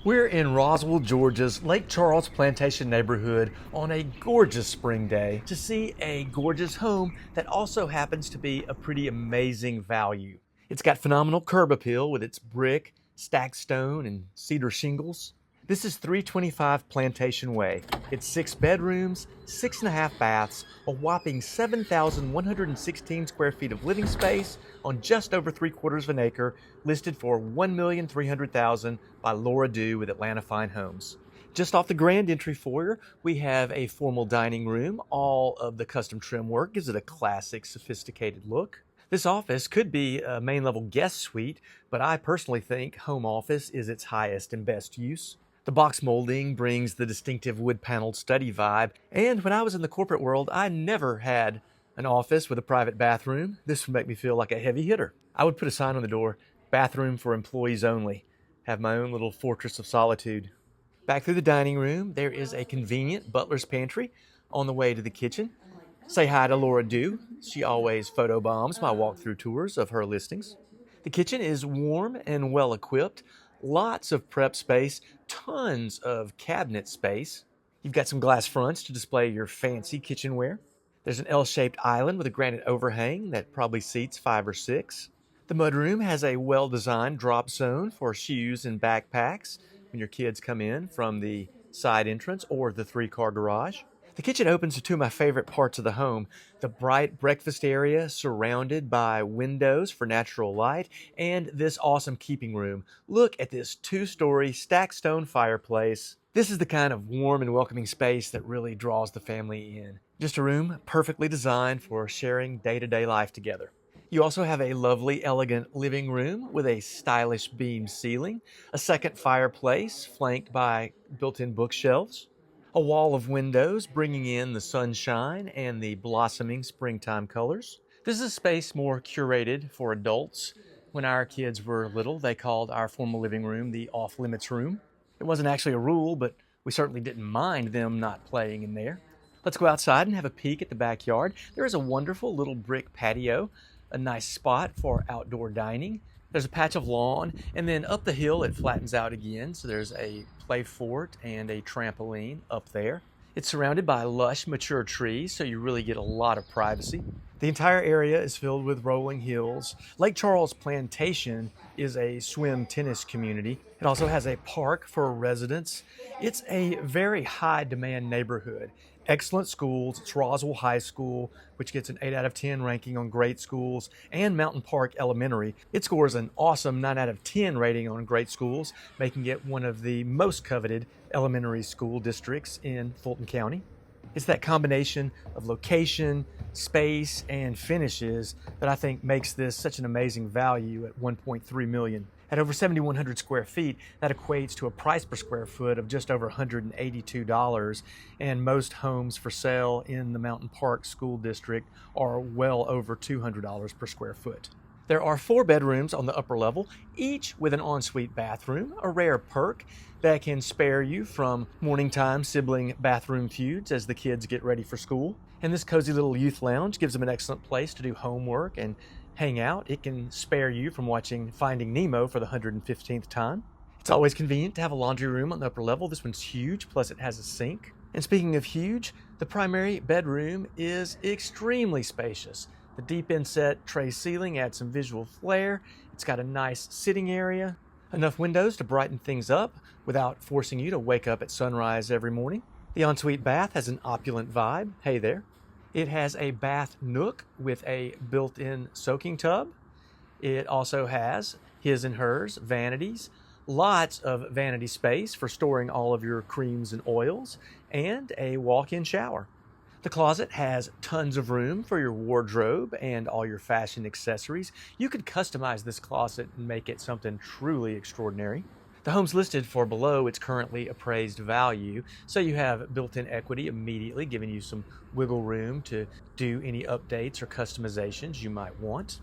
We're in Roswell, Georgia's Lake Charles Plantation neighborhood on a gorgeous spring day to see a gorgeous home that also happens to be a pretty amazing value. It's got phenomenal curb appeal with its brick, stacked stone, and cedar shingles. This is 325 Plantation Way. It's 6 bedrooms, 6.5 baths, a whopping 7,116 square feet of living space on just over 3/4 of an acre, listed for $1,300,000 by Laura Dew with Atlanta Fine Homes. Just off the grand entry foyer, we have a formal dining room. All of the custom trim work gives it a classic, sophisticated look. This office could be a main level guest suite, but I personally think home office is its highest and best use. The box molding brings the distinctive wood-paneled study vibe, and when I was in the corporate world, I never had an office with a private bathroom. This would make me feel like a heavy hitter. I would put a sign on the door, "Bathroom for employees only." Have my own little fortress of solitude. Back through the dining room, there is a convenient butler's pantry on the way to the kitchen. Say hi to Laura Dew. She always photobombs my walkthrough tours of her listings. The kitchen is warm and well equipped. Lots of prep space, tons of cabinet space. You've got some glass fronts to display your fancy kitchenware. There's an L-shaped island with a granite overhang that probably seats 5 or 6. The mudroom has a well-designed drop zone for shoes and backpacks when your kids come in from the side entrance or the 3-car garage. The kitchen opens to two of my favorite parts of the home: the bright breakfast area surrounded by windows for natural light, and this awesome keeping room. Look at this 2-story stacked stone fireplace. This is the kind of warm and welcoming space that really draws the family in. Just a room perfectly designed for sharing day-to-day life together. You also have a lovely, elegant living room with a stylish beam ceiling, a second fireplace flanked by built-in bookshelves, a wall of windows bringing in the sunshine and the blossoming springtime colors. This is a space more curated for adults. When our kids were little, they called our formal living room the off-limits room. It wasn't actually a rule, but we certainly didn't mind them not playing in there. Let's go outside and have a peek at the backyard. There is a wonderful little brick patio, a nice spot for outdoor dining. There's a patch of lawn, and then up the hill it flattens out again, so there's a play fort and a trampoline up there. It's surrounded by lush, mature trees, so you really get a lot of privacy. The entire area is filled with rolling hills. Lake Charles Plantation is a swim tennis community. It also has a park for residents. It's a very high-demand neighborhood. Excellent schools. It's Roswell High School, which gets an 8 out of 10 ranking on Great Schools, and Mountain Park Elementary. It scores an awesome 9 out of 10 rating on Great Schools, making it one of the most coveted elementary school districts in Fulton County. It's that combination of location, space, and finishes that I think makes this such an amazing value at $1.3 million. At over 7,100 square feet, that equates to a price per square foot of just over $182, and most homes for sale in the Mountain Park School District are well over $200 per square foot. There are 4 bedrooms on the upper level, each with an ensuite bathroom, a rare perk that can spare you from morning time sibling bathroom feuds as the kids get ready for school. And this cozy little youth lounge gives them an excellent place to do homework and hang out. It can spare you from watching Finding Nemo for the 115th time. It's always convenient to have a laundry room on the upper level. This one's huge, plus it has a sink. And speaking of huge, the primary bedroom is extremely spacious. The deep inset tray ceiling adds some visual flair. It's got a nice sitting area, enough windows to brighten things up without forcing you to wake up at sunrise every morning. The ensuite bath has an opulent vibe. Hey there. It has a bath nook with a built-in soaking tub. It also has his and hers vanities, lots of vanity space for storing all of your creams and oils, and a walk-in shower. The closet has tons of room for your wardrobe and all your fashion accessories. You could customize this closet and make it something truly extraordinary. The home's listed for below its currently appraised value, so you have built-in equity immediately, giving you some wiggle room to do any updates or customizations you might want.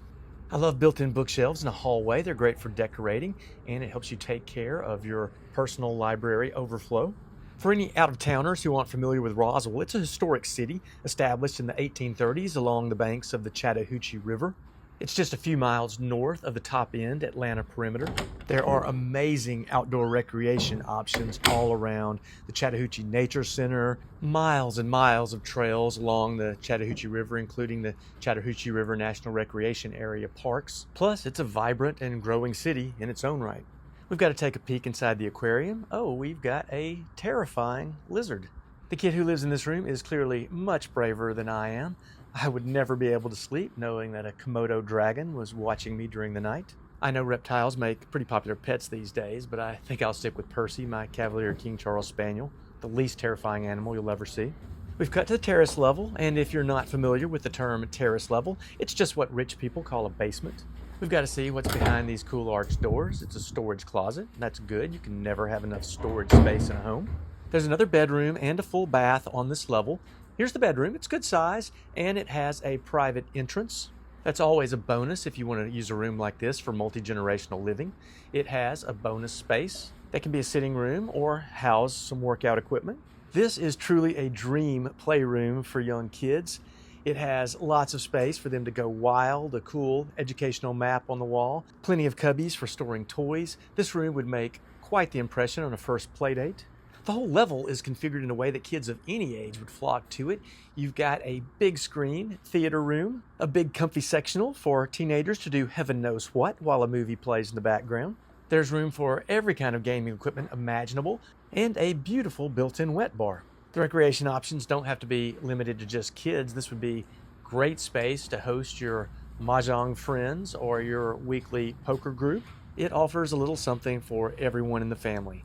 I love built-in bookshelves in a hallway. They're great for decorating, and it helps you take care of your personal library overflow. For any out-of-towners who aren't familiar with Roswell, it's a historic city established in the 1830s along the banks of the Chattahoochee River. It's just a few miles north of the top end Atlanta perimeter. There are amazing outdoor recreation options all around the Chattahoochee Nature Center, miles and miles of trails along the Chattahoochee River, including the Chattahoochee River National Recreation Area parks. Plus, it's a vibrant and growing city in its own right. We've got to take a peek inside the aquarium. Oh, we've got a terrifying lizard. The kid who lives in this room is clearly much braver than I am. I would never be able to sleep knowing that a Komodo dragon was watching me during the night. I know reptiles make pretty popular pets these days, but I think I'll stick with Percy, my Cavalier King Charles Spaniel, the least terrifying animal you'll ever see. We've cut to the terrace level, and if you're not familiar with the term terrace level, it's just what rich people call a basement. We've got to see what's behind these cool arched doors. It's a storage closet. That's good. You can never have enough storage space in a home. There's another bedroom and a full bath on this level. Here's the bedroom. It's good size, and it has a private entrance. That's always a bonus if you want to use a room like this for multi-generational living. It has a bonus space that can be a sitting room or house some workout equipment. This is truly a dream playroom for young kids. It has lots of space for them to go wild, a cool educational map on the wall, plenty of cubbies for storing toys. This room would make quite the impression on a first play date. The whole level is configured in a way that kids of any age would flock to it. You've got a big screen theater room, a big comfy sectional for teenagers to do heaven knows what while a movie plays in the background. There's room for every kind of gaming equipment imaginable, and a beautiful built-in wet bar. The recreation options don't have to be limited to just kids. This would be great space to host your mahjong friends or your weekly poker group. It offers a little something for everyone in the family.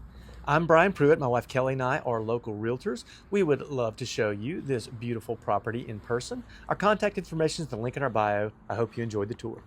I'm Bryan Prewitt. My wife Kelly and I are local realtors. We would love to show you this beautiful property in person. Our contact information is the link in our bio. I hope you enjoyed the tour.